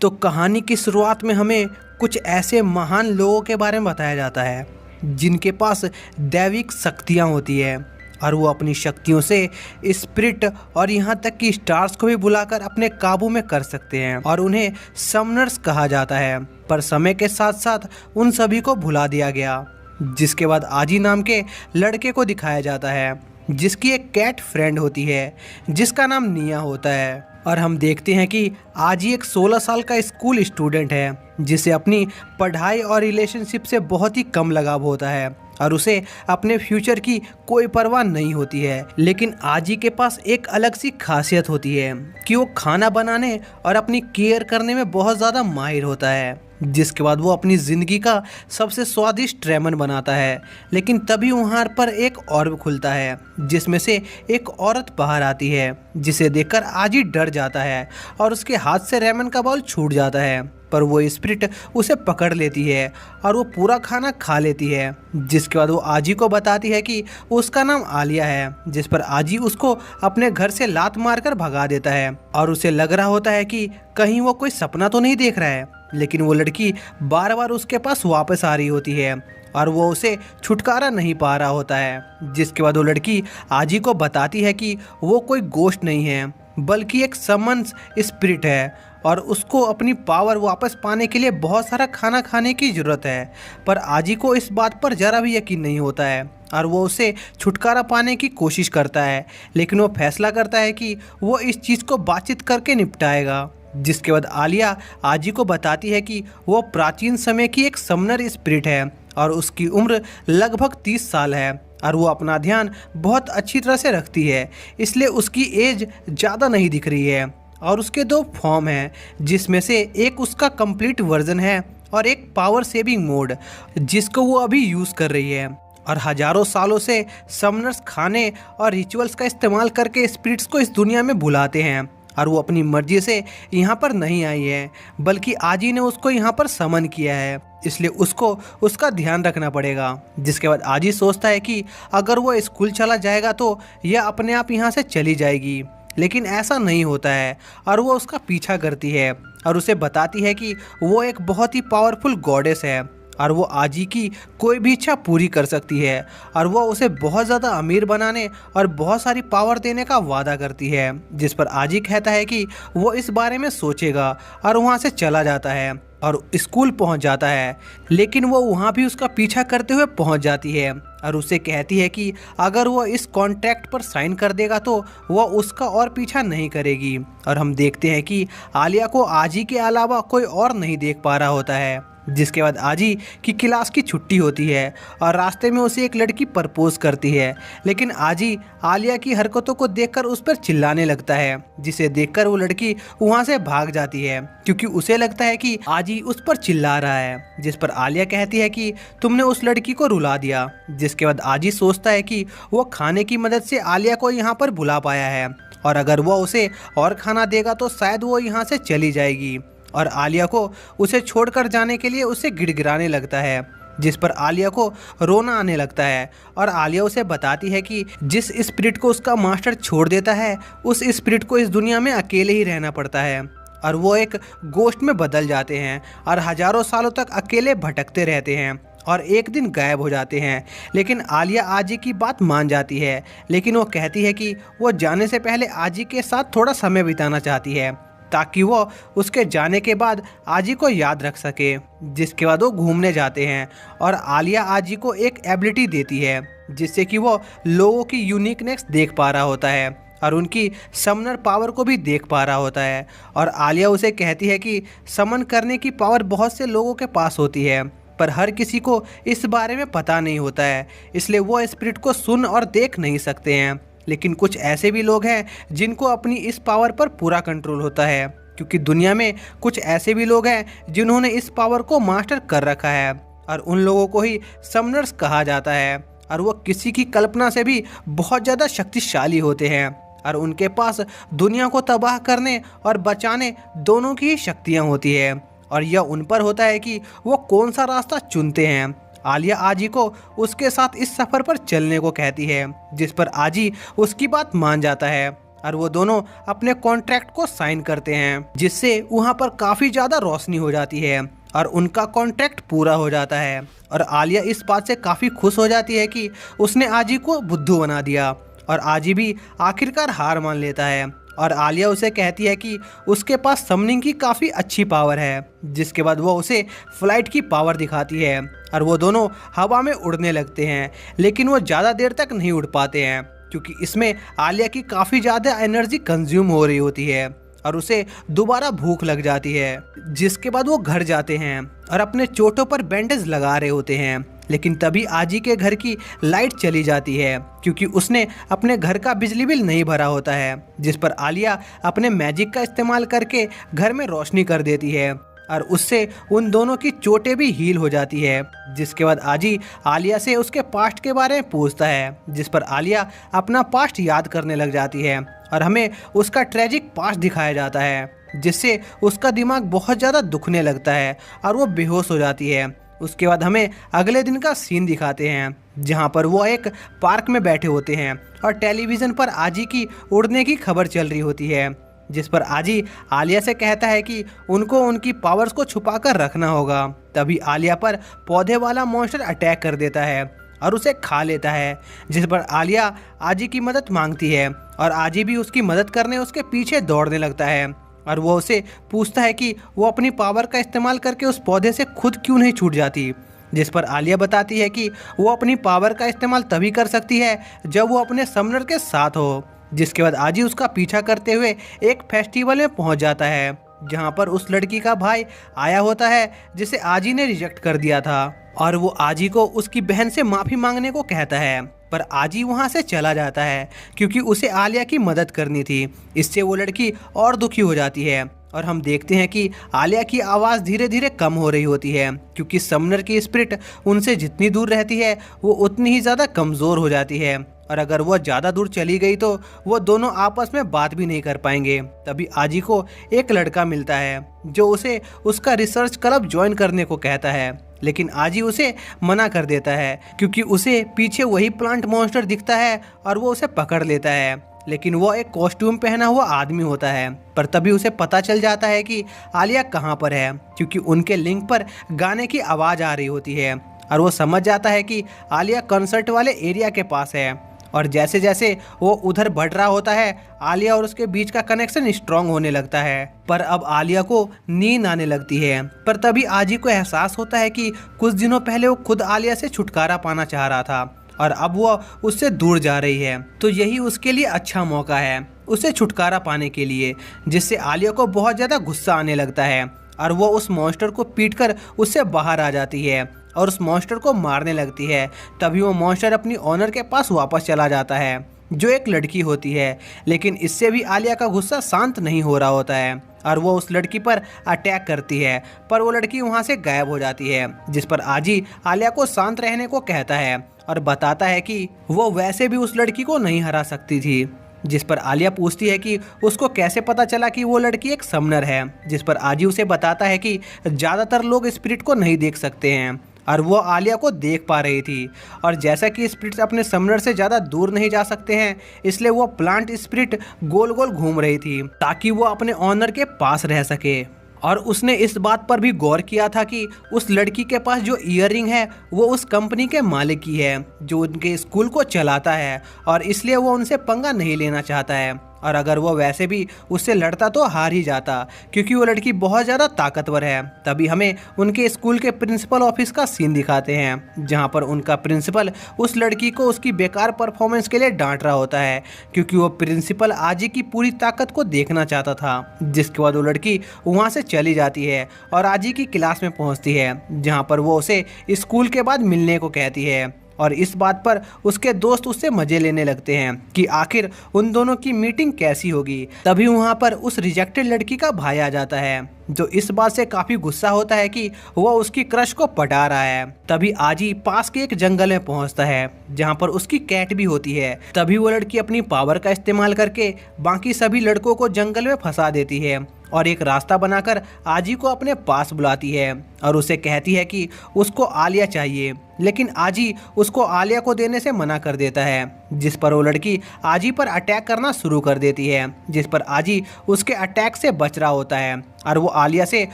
तो कहानी की शुरुआत में हमें कुछ ऐसे महान लोगों के बारे में बताया जाता है जिनके पास दैविक शक्तियाँ होती है और वो अपनी शक्तियों से स्पिरिट और यहाँ तक कि स्टार्स को भी बुलाकर अपने काबू में कर सकते हैं और उन्हें समनर्स कहा जाता है। पर समय के साथ साथ उन सभी को भुला दिया गया, जिसके बाद आजी नाम के लड़के को दिखाया जाता है जिसकी एक कैट फ्रेंड होती है जिसका नाम निया होता है। और हम देखते हैं कि आजी एक 16 साल का स्कूल स्टूडेंट है जिसे अपनी पढ़ाई और रिलेशनशिप से बहुत ही कम लगाव होता है और उसे अपने फ्यूचर की कोई परवाह नहीं होती है। लेकिन आजी के पास एक अलग सी खासियत होती है कि वो खाना बनाने और अपनी केयर करने में बहुत ज़्यादा माहिर होता है, जिसके बाद वो अपनी ज़िंदगी का सबसे स्वादिष्ट रेमन बनाता है। लेकिन तभी वहाँ पर एक ऑर्ब खुलता है जिसमें से एक औरत बाहर आती है जिसे देखकर आजी डर जाता है और उसके हाथ से रेमन का बाउल छूट जाता है। पर वो स्पिरिट उसे पकड़ लेती है और वो पूरा खाना खा लेती है, जिसके बाद वो आजी को बताती है कि उसका नाम आलिया है, जिस पर आजी उसको अपने घर से लात मारकर भगा देता है और उसे लग रहा होता है कि कहीं वो कोई सपना तो नहीं देख रहा है। लेकिन वो लड़की बार बार उसके पास वापस आ रही होती है और वो उसे छुटकारा नहीं पा रहा होता है, जिसके बाद वो लड़की आजी को बताती है कि वो कोई गोश्त नहीं है बल्कि एक समन्स स्पिरिट है और उसको अपनी पावर वापस पाने के लिए बहुत सारा खाना खाने की ज़रूरत है। पर आजी को इस बात पर ज़रा भी यकीन नहीं होता है और वो उसे छुटकारा पाने की कोशिश करता है, लेकिन वो फैसला करता है कि वो इस चीज़ को बातचीत करके निपटाएगा। जिसके बाद आलिया आजी को बताती है कि वो प्राचीन समय की एक समनर स्पिरिट है और उसकी उम्र लगभग 30 साल है और वो अपना ध्यान बहुत अच्छी तरह से रखती है, इसलिए उसकी एज ज़्यादा नहीं दिख रही है। और उसके 2 फॉर्म हैं जिसमें से एक उसका कंप्लीट वर्जन है और एक पावर सेविंग मोड जिसको वो अभी यूज़ कर रही है। और हजारों सालों से समनर्स खाने और रिचुअल्स का इस्तेमाल करके स्पिरिट्स को इस दुनिया में बुलाते हैं और वो अपनी मर्जी से यहाँ पर नहीं आई है बल्कि आजी ने उसको यहाँ पर समन किया है, इसलिए उसको उसका ध्यान रखना पड़ेगा। जिसके बाद आजी सोचता है कि अगर वो स्कूल चला जाएगा तो यह अपने आप यहाँ से चली जाएगी, लेकिन ऐसा नहीं होता है और वो उसका पीछा करती है और उसे बताती है कि वो एक बहुत ही पावरफुल गॉडेस है और वो आजी की कोई भी इच्छा पूरी कर सकती है और वो उसे बहुत ज़्यादा अमीर बनाने और बहुत सारी पावर देने का वादा करती है। जिस पर आजी कहता है कि वो इस बारे में सोचेगा और वहाँ से चला जाता है और स्कूल पहुँच जाता है। लेकिन वो वहाँ भी उसका पीछा करते हुए पहुँच जाती है और उसे कहती है कि अगर वो इस कॉन्ट्रैक्ट पर साइन कर देगा तो वो उसका और पीछा नहीं करेगी। और हम देखते हैं कि आलिया को आजी के अलावा कोई और नहीं देख पा रहा होता है। जिसके बाद आजी की क्लास की छुट्टी होती है और रास्ते में उसे एक लड़की प्रपोज करती है, लेकिन आजी आलिया की हरकतों को देखकर उस पर चिल्लाने लगता है, जिसे देखकर वो लड़की वहां से भाग जाती है क्योंकि उसे लगता है कि आजी उस पर चिल्ला रहा है। जिस पर आलिया कहती है कि तुमने उस लड़की को रुला दिया। जिसके बाद आजी सोचता है कि वो खाने की मदद से आलिया को यहाँ पर बुला पाया है और अगर वो उसे और खाना देगा तो शायद वो यहाँ से चली जाएगी और आलिया को उसे छोड़कर जाने के लिए उसे गिड़गिड़ाने लगता है। जिस पर आलिया को रोना आने लगता है और आलिया उसे बताती है कि जिस स्पिरिट को उसका मास्टर छोड़ देता है उस स्पिरिट को इस दुनिया में अकेले ही रहना पड़ता है और वो एक गोश्त में बदल जाते हैं और हजारों सालों तक अकेले भटकते रहते हैं और एक दिन गायब हो जाते हैं। लेकिन आलिया आजी की बात मान जाती है, लेकिन वो कहती है कि वो जाने से पहले आजी के साथ थोड़ा समय बिताना चाहती है ताकि वो उसके जाने के बाद आजी को याद रख सके। जिसके बाद वो घूमने जाते हैं और आलिया आजी को एक एबिलिटी देती है जिससे कि वो लोगों की यूनिकनेस देख पा रहा होता है और उनकी समनर पावर को भी देख पा रहा होता है। और आलिया उसे कहती है कि समन करने की पावर बहुत से लोगों के पास होती है पर हर किसी को इस बारे में पता नहीं होता है, इसलिए वो स्पिरिट को सुन और देख नहीं सकते हैं। लेकिन कुछ ऐसे भी लोग हैं जिनको अपनी इस पावर पर पूरा कंट्रोल होता है, क्योंकि दुनिया में कुछ ऐसे भी लोग हैं जिन्होंने इस पावर को मास्टर कर रखा है और उन लोगों को ही समनर्स कहा जाता है और वो किसी की कल्पना से भी बहुत ज़्यादा शक्तिशाली होते हैं और उनके पास दुनिया को तबाह करने और बचाने दोनों की ही शक्तियाँ होती है और यह उन पर होता है कि वो कौन सा रास्ता चुनते हैं। आलिया आजी को उसके साथ इस सफ़र पर चलने को कहती है, जिस पर आजी उसकी बात मान जाता है और वो दोनों अपने कॉन्ट्रैक्ट को साइन करते हैं, जिससे वहाँ पर काफ़ी ज़्यादा रोशनी हो जाती है और उनका कॉन्ट्रैक्ट पूरा हो जाता है। और आलिया इस बात से काफ़ी खुश हो जाती है कि उसने आजी को बुद्धू बना दिया, और आजी भी आखिरकार हार मान लेता है। और आलिया उसे कहती है कि उसके पास समनिंग की काफ़ी अच्छी पावर है, जिसके बाद वो उसे फ्लाइट की पावर दिखाती है और वो दोनों हवा में उड़ने लगते हैं। लेकिन वो ज़्यादा देर तक नहीं उड़ पाते हैं, क्योंकि इसमें आलिया की काफ़ी ज़्यादा एनर्जी कंज्यूम हो रही होती है और उसे दोबारा भूख लग जाती है। जिसके बाद वो घर जाते हैं और अपने चोटों पर बैंडेज लगा रहे होते हैं। लेकिन तभी आजी के घर की लाइट चली जाती है, क्योंकि उसने अपने घर का बिजली बिल नहीं भरा होता है, जिस पर आलिया अपने मैजिक का इस्तेमाल करके घर में रोशनी कर देती है और उससे उन दोनों की चोटें भी हील हो जाती है। जिसके बाद आजी आलिया से उसके पास्ट के बारे में पूछता है, जिस पर आलिया अपना पास्ट याद करने लग जाती है और हमें उसका ट्रेजिक पास्ट दिखाया जाता है, जिससे उसका दिमाग बहुत ज़्यादा दुखने लगता है और वो बेहोश हो जाती है। उसके बाद हमें अगले दिन का सीन दिखाते हैं, जहाँ पर वो एक पार्क में बैठे होते हैं और टेलीविज़न पर आजी की उड़ने की खबर चल रही होती है, जिस पर आजी आलिया से कहता है कि उनको उनकी पावर्स को छुपा कर रखना होगा। तभी आलिया पर पौधे वाला मॉन्स्टर अटैक कर देता है और उसे खा लेता है, जिस पर आलिया आजी की मदद मांगती है और आजी भी उसकी मदद करने उसके पीछे दौड़ने लगता है। और वो उसे पूछता है कि वो अपनी पावर का इस्तेमाल करके उस पौधे से खुद क्यों नहीं छूट जाती, जिस पर आलिया बताती है कि वो अपनी पावर का इस्तेमाल तभी कर सकती है जब वो अपने समनर के साथ हो। जिसके बाद आजी उसका पीछा करते हुए एक फेस्टिवल में पहुंच जाता है, जहां पर उस लड़की का भाई आया होता है जिसे आजी ने रिजेक्ट कर दिया था, और वो आजी को उसकी बहन से माफ़ी मांगने को कहता है। पर आजी वहां से चला जाता है, क्योंकि उसे आलिया की मदद करनी थी। इससे वो लड़की और दुखी हो जाती है और हम देखते हैं कि आलिया की आवाज़ धीरे धीरे कम हो रही होती है, क्योंकि समनर की स्पिरिट उनसे जितनी दूर रहती है वो उतनी ही ज़्यादा कमज़ोर हो जाती है, और अगर वो ज़्यादा दूर चली गई तो वो दोनों आपस में बात भी नहीं कर पाएंगे। तभी आजी को एक लड़का मिलता है जो उसे उसका रिसर्च क्लब ज्वाइन करने को कहता है, लेकिन आजी उसे मना कर देता है, क्योंकि उसे पीछे वही प्लांट मॉन्स्टर दिखता है और वो उसे पकड़ लेता है। लेकिन वो एक कॉस्ट्यूम पहना हुआ आदमी होता है। पर तभी उसे पता चल जाता है कि आलिया कहाँ पर है, क्योंकि उनके लिंक पर गाने की आवाज़ आ रही होती है और वो समझ जाता है कि आलिया कंसर्ट वाले एरिया के पास है। और जैसे जैसे वो उधर बढ़ रहा होता है, आलिया और उसके बीच का कनेक्शन स्ट्रांग होने लगता है। पर अब आलिया को नींद आने लगती है। पर तभी आजी को एहसास होता है कि कुछ दिनों पहले वो खुद आलिया से छुटकारा पाना चाह रहा था और अब वो उससे दूर जा रही है, तो यही उसके लिए अच्छा मौका है उसे छुटकारा पाने के लिए। जिससे आलिया को बहुत ज़्यादा गुस्सा आने लगता है और वो उस मॉन्स्टर को पीटकर उससे बाहर आ जाती है और उस मॉन्स्टर को मारने लगती है। तभी वो मॉन्स्टर अपनी ऑनर के पास वापस चला जाता है, जो एक लड़की होती है। लेकिन इससे भी आलिया का गुस्सा शांत नहीं हो रहा होता है और वो उस लड़की पर अटैक करती है, पर वो लड़की वहाँ से गायब हो जाती है। जिस पर आजी आलिया को शांत रहने को कहता है और बताता है कि वो वैसे भी उस लड़की को नहीं हरा सकती थी। जिस पर आलिया पूछती है कि उसको कैसे पता चला कि वो लड़की एक समनर है। जिस पर आजी उसे बताता है कि ज़्यादातर लोग स्पिरिट को नहीं देख सकते हैं और वो आलिया को देख पा रही थी, और जैसा कि स्पिरिट अपने समनर से ज़्यादा दूर नहीं जा सकते हैं, इसलिए वो प्लांट स्पिरिट गोल गोल घूम रही थी ताकि वो अपने ऑनर के पास रह सके। और उसने इस बात पर भी गौर किया था कि उस लड़की के पास जो ईयररिंग है वो उस कंपनी के मालिक की है जो उनके स्कूल को चलाता है, और इसलिए वो उनसे पंगा नहीं लेना चाहता है। और अगर वो वैसे भी उससे लड़ता तो हार ही जाता, क्योंकि वो लड़की बहुत ज़्यादा ताकतवर है। तभी हमें उनके स्कूल के प्रिंसिपल ऑफिस का सीन दिखाते हैं, जहाँ पर उनका प्रिंसिपल उस लड़की को उसकी बेकार परफॉर्मेंस के लिए डांट रहा होता है, क्योंकि वो प्रिंसिपल आजी की पूरी ताकत को देखना चाहता था। जिसके बाद वो लड़की वहाँ से चली जाती है और आजी की क्लास में पहुँचती है, जहाँ पर वो उसे स्कूल के बाद मिलने को कहती है। और इस बात पर उसके दोस्त उससे मजे लेने लगते हैं कि आखिर उन दोनों की मीटिंग कैसी होगी। तभी वहाँ पर उस रिजेक्टेड लड़की का भाई आ जाता है, जो इस बात से काफ़ी गुस्सा होता है कि वो उसकी क्रश को पटा रहा है। तभी आजी पास के एक जंगल में पहुँचता है, जहाँ पर उसकी कैट भी होती है। तभी वो लड़की अपनी पावर का इस्तेमाल करके बाकी सभी लड़कों को जंगल में फंसा देती है और एक रास्ता बनाकर आजी को अपने पास बुलाती है और उसे कहती है कि उसको आलिया चाहिए, लेकिन आजी उसको आलिया को देने से मना कर देता है, जिस पर वो लड़की आजी पर अटैक करना शुरू कर देती है, जिस पर आजी उसके अटैक से बच रहा होता है और वो आलिया से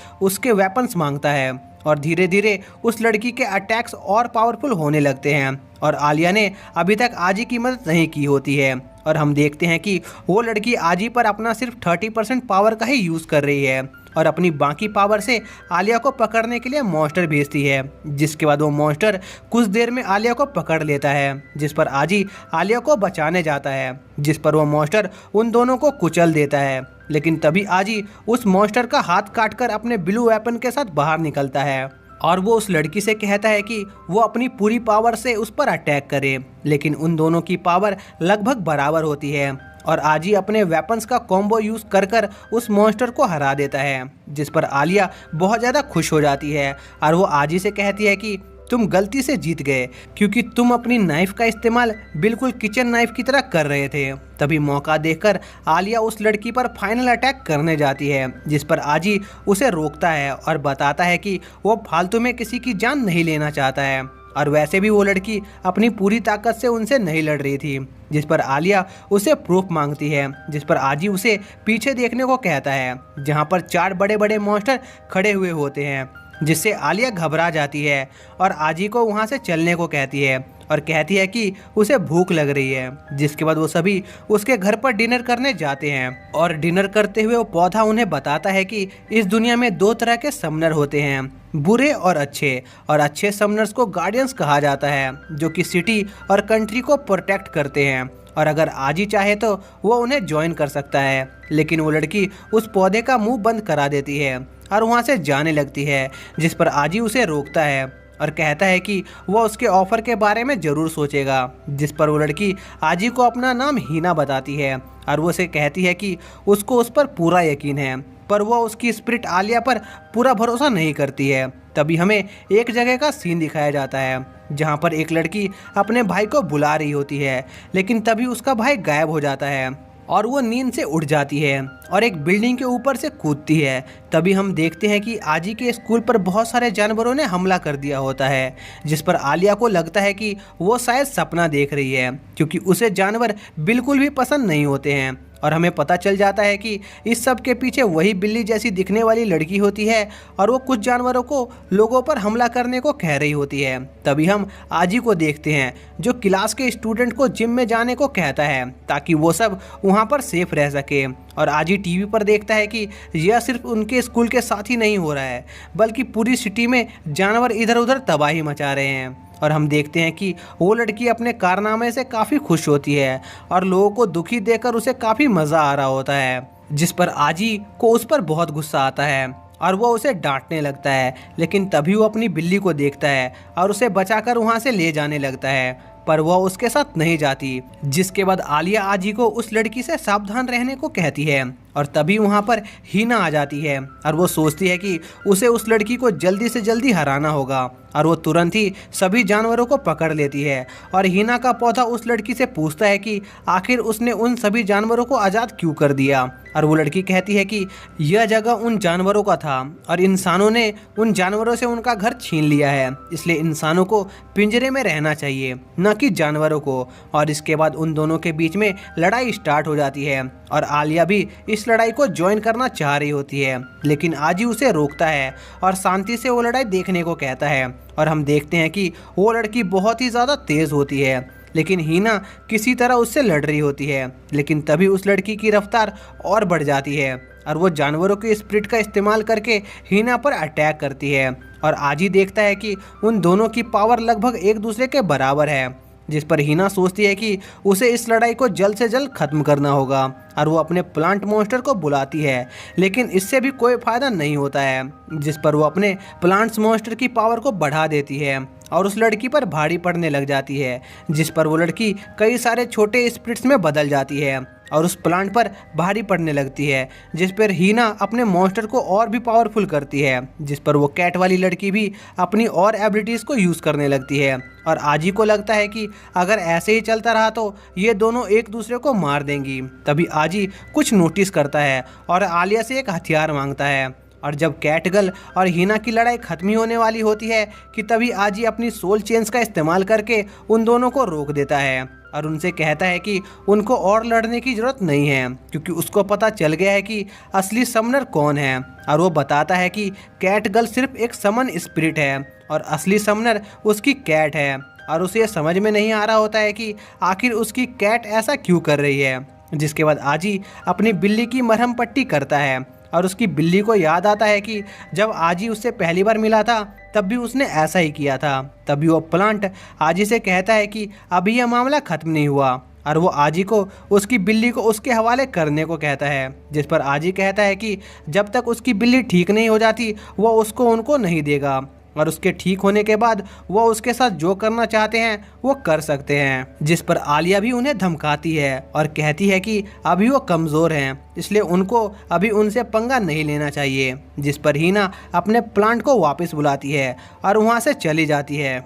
उसके वेपन्स मांगता है और धीरे धीरे उस लड़की के अटैक्स और पावरफुल होने लगते हैं और आलिया ने अभी तक आजी की मदद नहीं की होती है और हम देखते हैं कि वो लड़की आजी पर अपना सिर्फ 30% पावर का ही यूज़ कर रही है और अपनी बाकी पावर से आलिया को पकड़ने के लिए मॉन्स्टर भेजती है, जिसके बाद वो मॉन्स्टर कुछ देर में आलिया को पकड़ लेता है, जिस पर आजी आलिया को बचाने जाता है, जिस पर वो मॉन्स्टर उन दोनों को कुचल देता है। लेकिन तभी आजी उस मॉन्स्टर का हाथ काटकर अपने ब्लू वेपन के साथ बाहर निकलता है और वो उस लड़की से कहता है कि वो अपनी पूरी पावर से उस पर अटैक करे, लेकिन उन दोनों की पावर लगभग बराबर होती है और आजी अपने वेपन्स का कॉम्बो यूज़ कर कर उस मॉन्स्टर को हरा देता है, जिस पर आलिया बहुत ज़्यादा खुश हो जाती है और वो आजी से कहती है कि तुम गलती से जीत गए क्योंकि तुम अपनी नाइफ का इस्तेमाल बिल्कुल किचन नाइफ की तरह कर रहे थे। तभी मौका देखकर आलिया उस लड़की पर फाइनल अटैक करने जाती है, जिस पर आजी उसे रोकता है और बताता है कि वो फालतू में किसी की जान नहीं लेना चाहता है और वैसे भी वो लड़की अपनी पूरी ताकत से उनसे नहीं लड़ रही थी, जिस पर आलिया उसे प्रूफ मांगती है, जिस पर आजी उसे पीछे देखने को कहता है जहाँ पर 4 बड़े बड़े मॉन्स्टर खड़े हुए होते हैं, जिससे आलिया घबरा जाती है और आजी को वहाँ से चलने को कहती है और कहती है कि उसे भूख लग रही है, जिसके बाद वो सभी उसके घर पर डिनर करने जाते हैं और डिनर करते हुए वो पौधा उन्हें बताता है कि इस दुनिया में 2 तरह के समनर होते हैं, बुरे और अच्छे समनर्स को गार्डियंस कहा जाता है जो कि सिटी और कंट्री को प्रोटेक्ट करते हैं और अगर आजी चाहे तो वो उन्हें ज्वाइन कर सकता है, लेकिन वो लड़की उस पौधे का मुंह बंद करा देती है और वहाँ से जाने लगती है, जिस पर आजी उसे रोकता है और कहता है कि वो उसके ऑफर के बारे में ज़रूर सोचेगा, जिस पर वो लड़की आजी को अपना नाम हीना बताती है और वो उसे कहती है कि उसको उस पर पूरा यकीन है, पर वो उसकी स्पिरिट आलिया पर पूरा भरोसा नहीं करती है। तभी हमें एक जगह का सीन दिखाया जाता है जहाँ पर एक लड़की अपने भाई को बुला रही होती है, लेकिन तभी उसका भाई गायब हो जाता है और वो नींद से उठ जाती है और एक बिल्डिंग के ऊपर से कूदती है। तभी हम देखते हैं कि आजी के स्कूल पर बहुत सारे जानवरों ने हमला कर दिया होता है, जिस पर आलिया को लगता है कि वो शायद सपना देख रही है क्योंकि उसे जानवर बिल्कुल भी पसंद नहीं होते हैं और हमें पता चल जाता है कि इस सब के पीछे वही बिल्ली जैसी दिखने वाली लड़की होती है और वो कुछ जानवरों को लोगों पर हमला करने को कह रही होती है। तभी हम आजी को देखते हैं जो क्लास के स्टूडेंट को जिम में जाने को कहता है ताकि वो सब वहाँ पर सेफ रह सके और आजी टीवी पर देखता है कि यह सिर्फ उनके स्कूल के साथ ही नहीं हो रहा है बल्कि पूरी सिटी में जानवर इधर उधर तबाही मचा रहे हैं और हम देखते हैं कि वो लड़की अपने कारनामे से काफ़ी खुश होती है और लोगों को दुखी देखकर उसे काफ़ी मज़ा आ रहा होता है, जिस पर आजी को उस पर बहुत गुस्सा आता है और वो उसे डांटने लगता है, लेकिन तभी वो अपनी बिल्ली को देखता है और उसे बचाकर वहाँ से ले जाने लगता है, पर वह उसके साथ नहीं जाती, जिसके बाद आलिया आजी को उस लड़की से सावधान रहने को कहती है और तभी वहाँ पर हीना आ जाती है और वो सोचती है कि उसे उस लड़की को जल्दी से जल्दी हराना होगा और वो तुरंत ही सभी जानवरों को पकड़ लेती है और हीना का पौधा उस लड़की से पूछता है कि आखिर उसने उन सभी जानवरों को आज़ाद क्यों कर दिया और वो लड़की कहती है कि यह जगह उन जानवरों का था और इंसानों ने उन जानवरों से उनका घर छीन लिया है, इसलिए इंसानों को पिंजरे में रहना चाहिए न कि जानवरों को। और इसके बाद उन दोनों के बीच में लड़ाई स्टार्ट हो जाती है और आलिया भी इस लड़ाई को ज्वाइन करना चाह रही होती है, लेकिन आजी उसे रोकता है और शांति से वो लड़ाई देखने को कहता है और हम देखते हैं कि वो लड़की बहुत ही ज़्यादा तेज़ होती है, लेकिन हीना किसी तरह उससे लड़ रही होती है। लेकिन तभी उस लड़की की रफ्तार और बढ़ जाती है और वो जानवरों के स्पिरिट का इस्तेमाल करके हीना पर अटैक करती है और आजी देखता है कि उन दोनों की पावर लगभग एक दूसरे के बराबर है, जिस पर हीना सोचती है कि उसे इस लड़ाई को जल्द से जल्द खत्म करना होगा और वो अपने प्लांट मॉन्स्टर को बुलाती है, लेकिन इससे भी कोई फ़ायदा नहीं होता है, जिस पर वो अपने प्लांट्स मॉन्स्टर की पावर को बढ़ा देती है और उस लड़की पर भारी पड़ने लग जाती है, जिस पर वो लड़की कई सारे छोटे स्पिरिट्स में बदल जाती है और उस प्लांट पर भारी पड़ने लगती है, जिस पर हीना अपने मॉन्स्टर को और भी पावरफुल करती है, जिस पर वो कैट वाली लड़की भी अपनी और एबिलिटीज़ को यूज़ करने लगती है और आजी को लगता है कि अगर ऐसे ही चलता रहा तो ये दोनों एक दूसरे को मार देंगी। तभी आजी कुछ नोटिस करता है और आलिया से एक हथियार मांगता है। और जब कैटगर्ल और हीना की लड़ाई खत्म ही होने वाली होती है कि तभी आजी अपनी सोल चेन्स का इस्तेमाल करके उन दोनों को रोक देता है और उनसे कहता है कि उनको और लड़ने की ज़रूरत नहीं है, क्योंकि उसको पता चल गया है कि असली समनर कौन है। और वो बताता है कि कैटगर्ल सिर्फ एक समन स्पिरिट है और असली समनर उसकी कैट है। और उसे समझ में नहीं आ रहा होता है कि आखिर उसकी कैट ऐसा क्यों कर रही है। जिसके बाद आजी अपनी बिल्ली की मरहम पट्टी करता है और उसकी बिल्ली को याद आता है कि जब आजी उससे पहली बार मिला था तब भी उसने ऐसा ही किया था। तभी वो प्लांट आजी से कहता है कि अभी यह मामला ख़त्म नहीं हुआ और वो आजी को उसकी बिल्ली को उसके हवाले करने को कहता है। जिस पर आजी कहता है कि जब तक उसकी बिल्ली ठीक नहीं हो जाती वो उसको उनको नहीं देगा और उसके ठीक होने के बाद वो उसके साथ जो करना चाहते हैं वो कर सकते हैं। जिस पर आलिया भी उन्हें धमकाती है और कहती है कि अभी वो कमज़ोर हैं, इसलिए उनको अभी उनसे पंगा नहीं लेना चाहिए। जिस पर हीना अपने प्लांट को वापस बुलाती है और वहाँ से चली जाती है।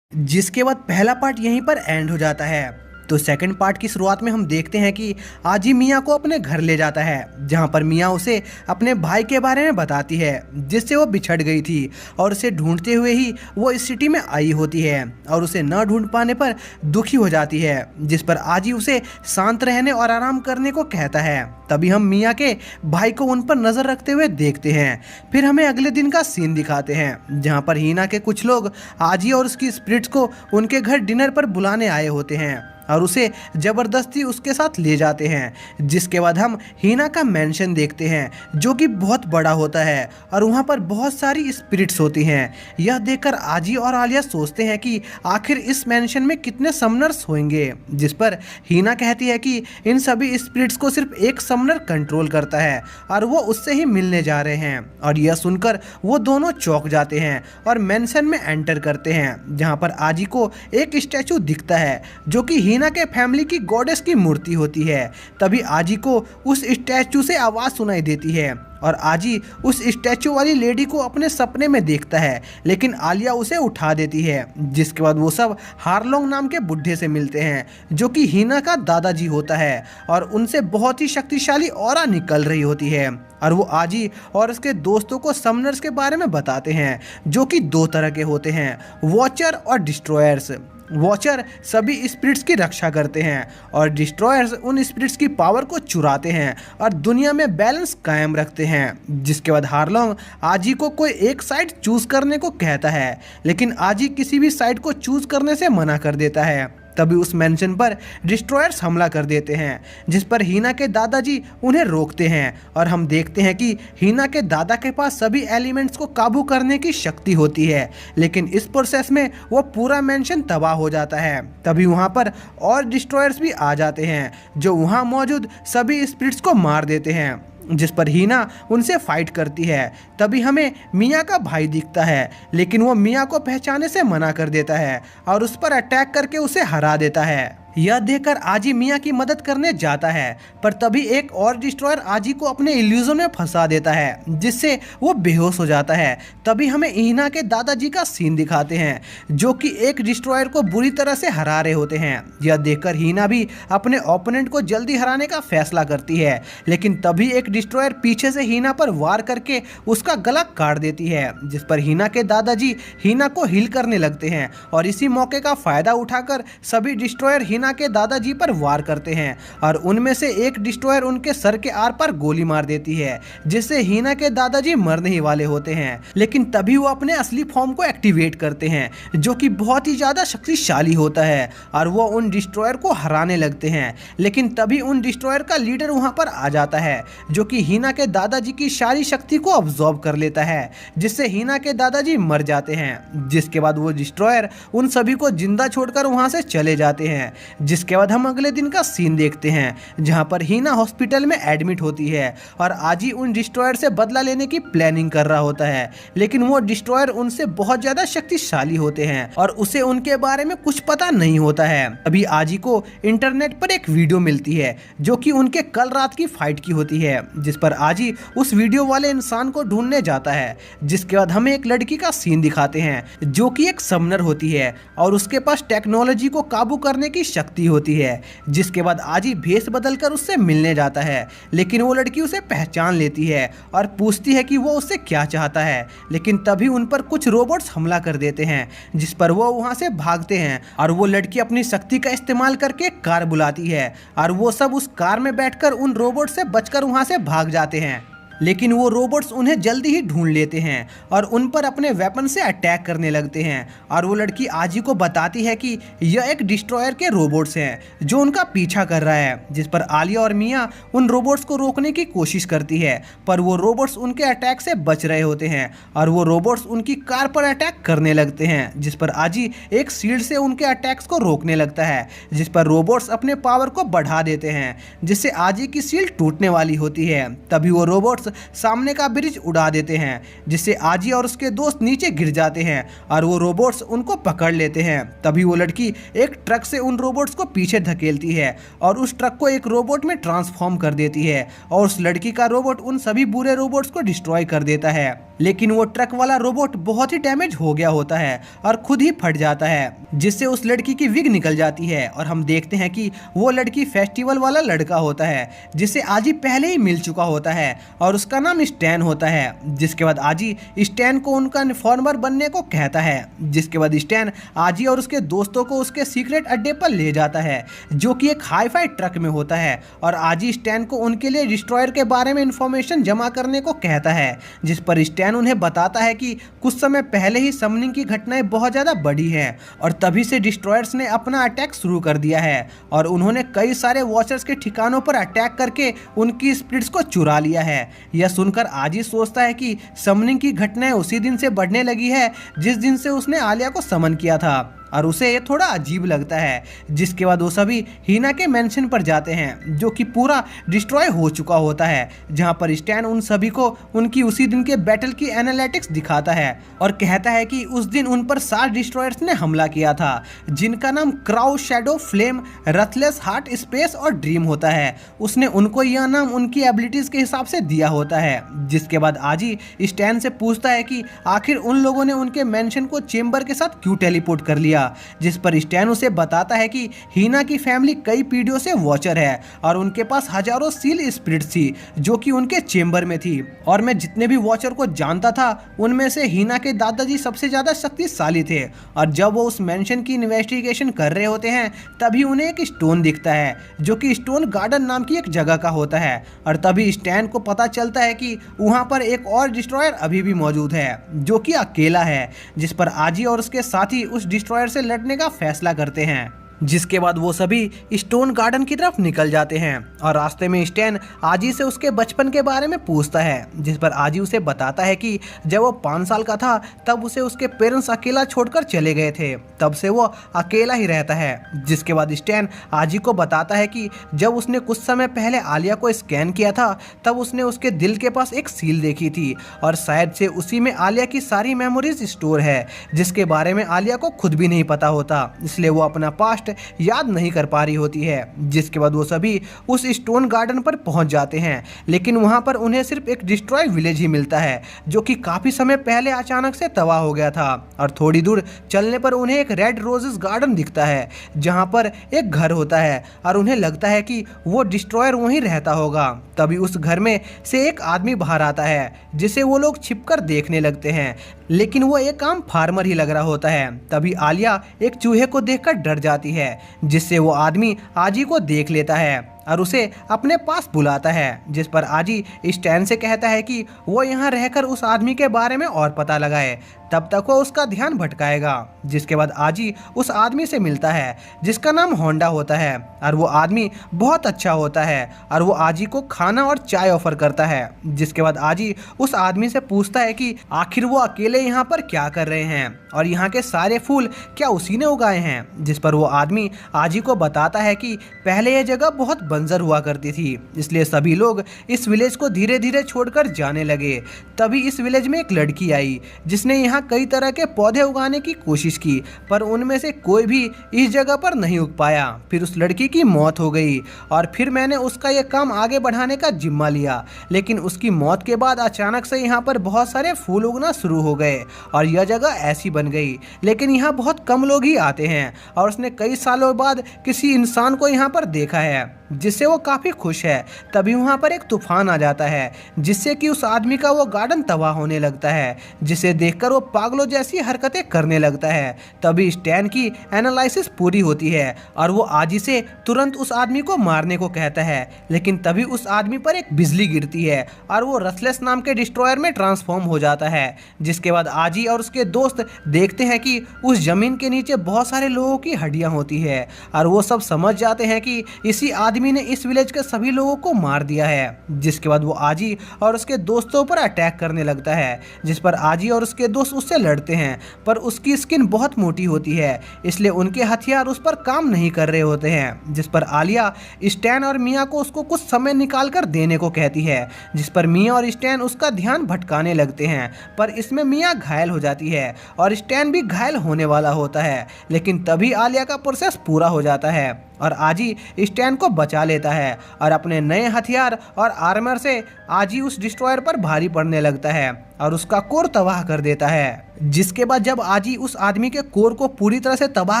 जिसके बाद पहला पार्ट यहीं पर एंड हो जाता है। तो सेकंड पार्ट की शुरुआत में हम देखते हैं कि आजी मिया को अपने घर ले जाता है, जहां पर मिया उसे अपने भाई के बारे में बताती है जिससे वो बिछड़ गई थी और उसे ढूंढते हुए ही वो इस सिटी में आई होती है और उसे न ढूंढ पाने पर दुखी हो जाती है। जिस पर आजी उसे शांत रहने और आराम करने को कहता है। तभी हम मिया के भाई को उन पर नज़र रखते हुए देखते हैं। फिर हमें अगले दिन का सीन दिखाते हैं जहाँ पर हीना के कुछ लोग आजी और उसकी स्पिरिट्स को उनके घर डिनर पर बुलाने आए होते हैं और उसे ज़बरदस्ती उसके साथ ले जाते हैं। जिसके बाद हम हीना का मेंशन देखते हैं जो कि बहुत बड़ा होता है और वहाँ पर बहुत सारी स्पिरिट्स होती हैं। यह देखकर आजी और आलिया सोचते हैं कि आखिर इस मेंशन में कितने समनर्स होंगे। जिस पर हीना कहती है कि इन सभी स्पिरिट्स को सिर्फ एक समनर कंट्रोल करता है और वो उससे ही मिलने जा रहे हैं। और यह सुनकर वो दोनों चौंक जाते हैं और मेंशन में एंटर करते हैं, जहाँ पर आजी को एक स्टैचू दिखता है जो कि हीना के फैमिली की गॉडेस की मूर्ति होती है। तभी आजी को उस स्टैचू से आवाज़ सुनाई देती है और आजी उस स्टैचू वाली लेडी को अपने सपने में देखता है, लेकिन आलिया उसे उठा देती है। जिसके बाद वो सब हारलोंग नाम के बुढ़े से मिलते हैं जो कि हीना का दादाजी होता है और उनसे बहुत ही शक्तिशाली ऑरा निकल रही होती है। और वो आजी और उसके दोस्तों को समनर्स के बारे में बताते हैं जो कि दो तरह के होते हैं, वॉचर और डिस्ट्रॉयर्स। वॉचर सभी स्पिरिट्स की रक्षा करते हैं और डिस्ट्रॉयर्स उन स्पिरिट्स की पावर को चुराते हैं और दुनिया में बैलेंस कायम रखते हैं। जिसके बाद हारलोंग आजी को कोई एक साइड चूज करने को कहता है, लेकिन आजी किसी भी साइड को चूज करने से मना कर देता है। तभी उस मेंशन पर डिस्ट्रॉयर्स हमला कर देते हैं, जिस पर हीना के दादाजी उन्हें रोकते हैं और हम देखते हैं कि हीना के दादा के पास सभी एलिमेंट्स को काबू करने की शक्ति होती है, लेकिन इस प्रोसेस में वो पूरा मेंशन तबाह हो जाता है। तभी वहाँ पर और डिस्ट्रॉयर्स भी आ जाते हैं जो वहाँ मौजूद सभी स्पिरिट्स को मार देते हैं। जिस पर हीना उनसे फाइट करती है। तभी हमें मिया का भाई दिखता है, लेकिन वो मिया को पहचाने से मना कर देता है और उस पर अटैक करके उसे हरा देता है। यह देखकर आजी मिया की मदद करने जाता है, पर तभी एक और डिस्ट्रॉयर आजी को अपने इल्यूजन में फंसा देता है, जिससे वो बेहोश हो जाता है। तभी हमें हीना के दादाजी का सीन दिखाते हैं जो कि एक डिस्ट्रॉयर को बुरी तरह से हरा रहे होते हैं। यह देखकर हीना भी अपने ओपोनेंट को जल्दी हराने का फैसला करती है, लेकिन तभी एक डिस्ट्रॉयर पीछे से हीना पर वार करके उसका गला काट देती है। जिस पर हीना के दादाजी हीना को हील करने लगते हैं और इसी मौके का फायदा उठाकर सभी डिस्ट्रॉयर हीना के दादाजी पर वार करते हैं और उनमें से एक डिस्ट्रॉयर उनके सर के आर पार गोली मार देती है, जिससे हीना के दादाजी मरने ही वाले होते हैं। लेकिन तभी वो अपने असली फॉर्म को एक्टिवेट करते हैं जो कि बहुत ही ज्यादा शक्तिशाली होता है और वो उन डिस्ट्रॉयर को हराने लगते हैं। लेकिन तभी उन डिस्ट्रॉयर का लीडर वहां पर आ जाता है जो कि हीना के दादाजी की सारी शक्ति को अब्सॉर्ब कर लेता है, जिससे हीना के दादाजी मर जाते हैं। जिसके बाद वो डिस्ट्रॉयर उन सभी को जिंदा छोड़कर वहां से चले जाते हैं। जिसके बाद हम अगले दिन का सीन देखते हैं जहां पर हीना हॉस्पिटल में एडमिट होती है और आजी उन डिस्ट्रॉयर से बदला लेने की प्लानिंग कर रहा होता है, लेकिन वो डिस्ट्रॉयर उनसे बहुत ज्यादा शक्तिशाली होते हैं और उसे उनके बारे में कुछ पता नहीं होता है। अभी आजी को इंटरनेट पर एक वीडियो मिलती है जो कि उनके कल रात की फाइट की होती है, जिस पर आजी उस वीडियो वाले इंसान को ढूंढने जाता है। जिसके बाद हमें एक लड़की का सीन दिखाते हैं जो कि एक समनर होती है और उसके पास टेक्नोलॉजी को काबू करने की शक्ति होती है। जिसके बाद आजी भेष बदलकर उससे मिलने जाता है, लेकिन वो लड़की उसे पहचान लेती है और पूछती है कि वो उससे क्या चाहता है, लेकिन तभी उन पर कुछ रोबोट्स हमला कर देते हैं, जिस पर वो वहां से भागते हैं और वो लड़की अपनी शक्ति का इस्तेमाल करके कार बुलाती है और वो सब उस कार में बैठकर उन रोबोट से बचकर वहां से भाग जाते हैं। लेकिन वो रोबोट्स उन्हें जल्दी ही ढूंढ लेते हैं और उन पर अपने वेपन से अटैक करने लगते हैं और वो लड़की आजी को बताती है कि यह एक डिस्ट्रॉयर के रोबोट्स हैं जो उनका पीछा कर रहा है। जिस पर आलिया और मिया उन रोबोट्स को रोकने की कोशिश करती है, पर वो रोबोट्स उनके अटैक से बच रहे होते हैं और वो रोबोट्स उनकी कार पर अटैक करने लगते हैं। जिस पर आजी एक शील्ड से उनके अटैक्स को रोकने लगता है, जिस पर रोबोट्स अपने पावर को बढ़ा देते हैं, जिससे आजी की शील्ड टूटने वाली होती है। तभी वो रोबोट्स सामने का ब्रिज उड़ा देते हैं, जिससे आजी और उसके दोस्त नीचे गिर जाते हैं और वो रोबोट्स उनको पकड़ लेते हैं। तभी वो लड़की एक ट्रक से उन रोबोट्स को पीछे धकेलती है और उस ट्रक को एक रोबोट में ट्रांसफॉर्म कर देती है और उस लड़की का रोबोट उन सभी बुरे रोबोट्स को डिस्ट्रॉय कर देता है। लेकिन वो ट्रक वाला रोबोट बहुत ही डैमेज हो गया होता है और खुद ही फट जाता है, जिससे उस लड़की की विग निकल जाती है और हम देखते हैं कि वो लड़की फेस्टिवल वाला लड़का होता है जिसे आजी पहले ही मिल चुका होता है और उसका नाम स्टैन होता है। जिसके बाद आजी स्टैन को उनका इन्फॉर्मर बनने को कहता है। जिसके बाद स्टैन आजी और उसके दोस्तों को उसके सीक्रेट अड्डे पर ले जाता है जो कि एक हाईफाई ट्रक में होता है और आजी स्टैन को उनके लिए डिस्ट्रॉयर के बारे में इंफॉर्मेशन जमा करने को कहता है। जिस पर स्टैन उन्हें बताता है कि कुछ समय पहले ही समनिंग की घटनाएं बहुत ज्यादा बढ़ी हैं और तभी से डिस्ट्रॉयर्स ने अपना अटैक शुरू कर दिया है और उन्होंने कई सारे वॉचर्स के ठिकानों पर अटैक करके उनकी स्पिरिट्स को चुरा लिया है। यह सुनकर आजी सोचता है कि समनिंग की घटनाएं उसी दिन से बढ़ने लगी है जिस दिन से उसने आलिया को समन किया था और उसे ये थोड़ा अजीब लगता है। जिसके बाद वो सभी हीना के मेंशन पर जाते हैं जो कि पूरा डिस्ट्रॉय हो चुका होता है, जहां पर स्टैन उन सभी को उनकी उसी दिन के बैटल की एनालिटिक्स दिखाता है और कहता है कि उस दिन उन पर 7 डिस्ट्रॉयर्स ने हमला किया था जिनका नाम Crow, Shadow, Flame, Ruthless, Heart, Space और ड्रीम होता है। उसने उनको यह नाम उनकी एबिलिटीज के हिसाब से दिया होता है। जिसके बाद आजी स्टैन से पूछता है कि आखिर उन लोगों ने उनके मेंशन को चेंबर के साथ क्यों टेलीपोर्ट कर लिया, जिस पर स्टैन उसे बताता है कि हीना की फैमिली कई पीढ़ियों से वॉचर है और उनके पास हजारों सील स्पिरिट्स थी जो कि उनके चेंबर में थी और मैं जितने भी वॉचर को जानता था उनमें से हीना के दादाजी सबसे ज्यादा शक्तिशाली थे। और जब वो उस मेंशन की इन्वेस्टिगेशन कर रहे होते हैं तभी उन्हें एक स्टोन दिखता है जो कि स्टोन गार्डन नाम की एक जगह का होता है और तभी स्टैन को पता चलता है कि वहां पर एक और डिस्ट्रॉयर अभी भी मौजूद है जो कि अकेला है। जिस पर आजी और उसके साथी उस डिस्ट्रॉयर से लड़ने का फैसला करते हैं। जिसके बाद वो सभी स्टोन गार्डन की तरफ निकल जाते हैं और रास्ते में स्टैन आजी से उसके बचपन के बारे में पूछता है, जिस पर आजी उसे बताता है कि जब वो 5 साल का था तब उसे उसके पेरेंट्स अकेला छोड़कर चले गए थे, तब से वो अकेला ही रहता है। जिसके बाद स्टैन आजी को बताता है कि जब उसने कुछ समय पहले आलिया को स्कैन किया था तब उसने उसके दिल के पास एक सील देखी थी और शायद से उसी में आलिया की सारी मेमोरीज स्टोर है जिसके बारे में आलिया को खुद भी नहीं पता होता, इसलिए वो अपना पास्ट याद नहीं कर पा रही होती है। जिसके बाद वो सभी उस स्टोन गार्डन पर पहुंच जाते हैं, लेकिन वहां पर उन्हें सिर्फ एक डिस्ट्रॉय विलेज ही मिलता है जो कि काफी समय पहले अचानक से तबाह हो गया था और थोड़ी दूर चलने पर उन्हें एक रेड रोजेस गार्डन दिखता है जहां पर एक घर होता है और उन्हें लगता है कि वो डिस्ट्रॉयर वहीं रहता होगा। तभी उस घर में से एक आदमी बाहर आता है जिसे वो लोग छिपकर देखने लगते हैं, लेकिन वो एक आम फार्मर ही लग रहा होता है। तभी आलिया एक चूहे को देखकर डर जाती है जिससे वो आदमी आजी को देख लेता है और उसे अपने पास बुलाता है, जिस पर आजी स्टैन से कहता है कि वो यहाँ रहकर उस आदमी के बारे में और पता लगाए, तब तक वो उसका ध्यान भटकाएगा। जिसके बाद आजी उस आदमी से मिलता है जिसका नाम होंडा होता है, और वो आदमी बहुत अच्छा होता है और वो आजी को खाना और चाय ऑफर करता है। जिसके बाद आजी उस आदमी से पूछता है कि आखिर वो अकेले यहाँ पर क्या कर रहे हैं और यहाँ के सारे फूल क्या उसी ने उगाए हैं। जिस पर वो आदमी आजी को बताता है कि पहले ये जगह बहुत बंजर हुआ करती थी, इसलिए सभी लोग इस विलेज को धीरे धीरे छोड़कर जाने लगे। तभी इस विलेज में एक लड़की आई जिसने यहाँ कई तरह के पौधे उगाने की कोशिश की, पर उनमें से कोई भी इस जगह पर नहीं उग पाया। फिर उस लड़की की मौत हो गई और फिर मैंने उसका यह काम आगे बढ़ाने का जिम्मा लिया। लेकिन उसकी मौत के बाद अचानक से यहाँ पर बहुत सारे फूल उगना शुरू हो गए और यह जगह ऐसी बन गई। लेकिन यहाँ बहुत कम लोग ही आते हैं और उसने कई सालों बाद किसी इंसान को यहाँ पर देखा है जिससे वो काफ़ी खुश है। तभी वहाँ पर एक तूफान आ जाता है जिससे कि उस आदमी का वो गार्डन तबाह होने लगता है, जिसे देखकर वो पागलों जैसी हरकतें करने लगता है। तभी स्टैन की एनालिसिस पूरी होती है और वो आजी से तुरंत उस आदमी को मारने को कहता है। लेकिन तभी उस आदमी पर एक बिजली गिरती है और वो रसलेस नाम के डिस्ट्रॉयर में ट्रांसफॉर्म हो जाता है। जिसके बाद आजी और उसके दोस्त देखते हैं कि उस जमीन के नीचे बहुत सारे लोगों की हड्डियां होती है और वो सब समझ जाते हैं कि इसी आदमी ने इस विलेज के सभी लोगों को मार दिया है। जिसके बाद वो आजी और उसके दोस्तों पर अटैक करने लगता है, जिस पर आजी और उसके दोस्त उससे लड़ते हैं, पर उसकी स्किन बहुत मोटी होती है इसलिए उनके हथियार उस पर काम नहीं कर रहे होते हैं। जिस पर आलिया स्टैन और मिया को उसको कुछ समय निकाल कर देने को कहती है, जिस पर मिया और स्टैन उसका ध्यान भटकाने लगते हैं, पर इसमें मिया घायल हो जाती है और स्टैन भी घायल होने वाला होता है। लेकिन तभी आलिया का प्रोसेस पूरा हो जाता है और आजी स्टैन को बचा लेता है और अपने नए हथियार और आर्मर से आजी उस डिस्ट्रॉयर पर भारी पड़ने लगता है और उसका कोर तबाह कर देता है। जिसके बाद जब आजी उस आदमी के कोर को पूरी तरह से तबाह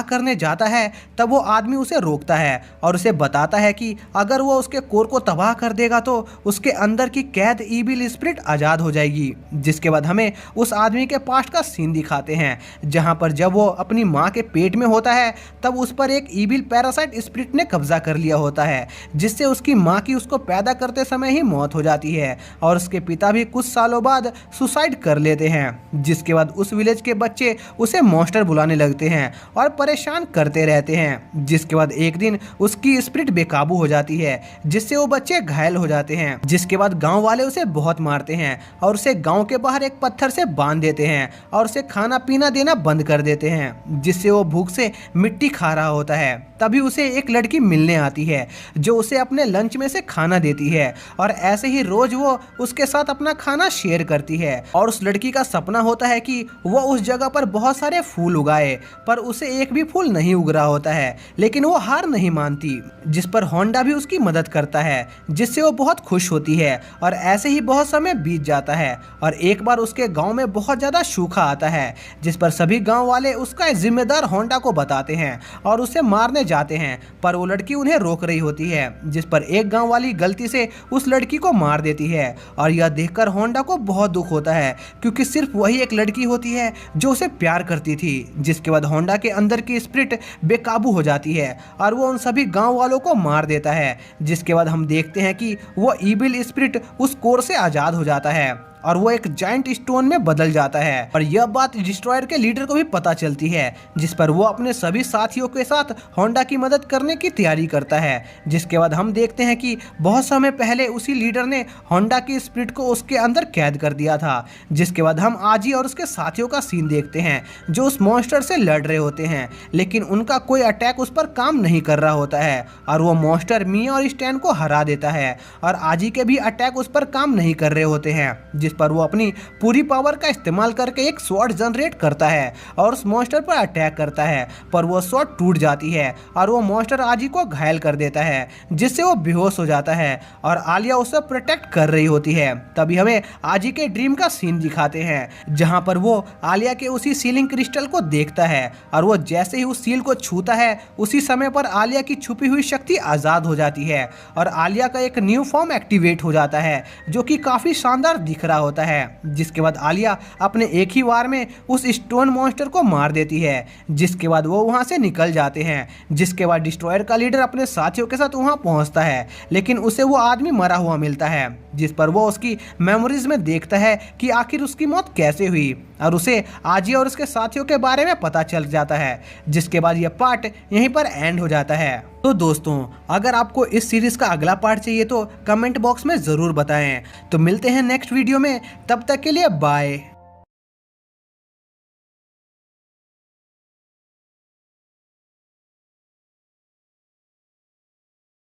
करने जाता है तब वो आदमी उसे रोकता है और उसे बताता है कि अगर वो उसके कोर को तबाह कर देगा तो उसके अंदर की कैद ईविल स्पिरिट आज़ाद हो जाएगी। जिसके बाद हमें उस आदमी के पास्ट का सीन दिखाते हैं जहाँ पर जब वो अपनी माँ के पेट में होता है तब उस पर एक ईविल पैरासाइट स्पिरिट ने कब्जा कर लिया होता है, जिससे उसकी माँ की उसको पैदा करते समय ही मौत हो जाती है और उसके पिता भी कुछ सालों बाद सुसाइड कर लेते हैं। जिसके बाद उस विलेज के बच्चे उसे मॉन्स्टर बुलाने लगते हैं और परेशान करते रहते हैं। जिसके बाद एक दिन उसकी स्पिरिट बेकाबू हो जाती है जिससे वो बच्चे घायल हो जाते हैं। जिसके बाद गांव वाले उसे बहुत मारते हैं और उसे गांव के बाहर एक पत्थर से बांध देते हैं और उसे खाना पीना देना बंद कर देते हैं, जिससे वो भूख से मिट्टी खा रहा होता है। तभी उसे एक लड़की मिलने आती है जो उसे अपने लंच में से खाना देती है और ऐसे ही रोज वो उसके साथ अपना खाना शेयर करती है। और उस लड़की का सपना होता है कि वो उस जगह पर बहुत सारे फूल उगाए, पर उसे एक भी फूल नहीं उग रहा होता है। लेकिन वो हार नहीं मानती, जिस पर होंडा भी उसकी मदद करता है, जिससे वो बहुत खुश होती है। और ऐसे ही बहुत समय बीत जाता है और एक बार उसके गांव में बहुत ज्यादा सूखा आता है, जिस पर सभी गांव वाले उसका जिम्मेदार होंडा को बताते हैं और उसे मारने जाते हैं, पर वो लड़की उन्हें रोक रही होती है। जिस पर एक गांव वाली गलती से उस लड़की को मार देती है और यह देखकर होंडा को बहुत दुख होता है क्योंकि सिर्फ वही एक लड़की होती है जो उसे प्यार करती थी। जिसके बाद होंडा के अंदर की स्पिरिट बेकाबू हो जाती है और वो उन सभी गांव वालों को मार देता है। जिसके बाद हम देखते हैं कि वो ईविल स्पिरिट उस कोर से आजाद हो जाता है और वो एक जाइंट स्टोन में बदल जाता है। और यह बात डिस्ट्रॉयर के लीडर को भी पता चलती है, जिस पर वो अपने सभी साथियों के साथ होंडा की मदद करने की तैयारी करता है। जिसके बाद हम देखते हैं कि बहुत समय पहले उसी लीडर ने होंडा की स्पिरिट को उसके अंदर कैद कर दिया था। जिसके बाद हम आजी और उसके साथियों का सीन देखते हैं जो उस मॉन्स्टर से लड़ रहे होते हैं, लेकिन उनका कोई अटैक उस पर काम नहीं कर रहा होता है और वो मॉन्स्टर मिया और स्टैन को हरा देता है और आजी के भी अटैक उस पर काम नहीं कर रहे होते हैं। जिस पर वो अपनी पूरी पावर का इस्तेमाल करके एक स्वॉर्ड जनरेट करता है और उस मॉन्स्टर पर अटैक करता है, पर वो स्वॉर्ड टूट जाती है और वो मॉन्स्टर आजी को घायल कर देता है, जिससे वो बेहोश हो जाता है और आलिया उसे प्रोटेक्ट कर रही होती है। तभी हमें आजी के ड्रीम का सीन दिखाते हैं जहां पर वो आलिया के उसी सीलिंग क्रिस्टल को देखता है और वो जैसे ही उस सील को छूता है उसी समय पर आलिया की छुपी हुई शक्ति आजाद हो जाती है और आलिया का एक न्यू फॉर्म एक्टिवेट हो जाता है जो कि काफी शानदार दिख रहा होता है, जिसके बाद आलिया अपने एक ही वार में उस स्टोन मॉन्स्टर को मार देती है, जिसके बाद वो वहाँ से निकल जाते हैं। जिसके बाद डिस्ट्रॉयर का लीडर अपने साथियों के साथ वहाँ पहुँचता है, लेकिन उसे वो आदमी मरा हुआ मिलता है, जिस पर वो उसकी मेमोरीज में देखता है कि आखिर उसकी मौत कैसे हुई, और उसे आजिया और उसके साथियों के बारे में पता चल जाता है। जिसके बाद यह पार्ट यहीं पर एंड हो जाता है। तो दोस्तों, अगर आपको इस सीरीज का अगला पार्ट चाहिए तो कमेंट बॉक्स में ज़रूर बताएं। तो मिलते हैं नेक्स्ट वीडियो में, तब तक के लिए बाय।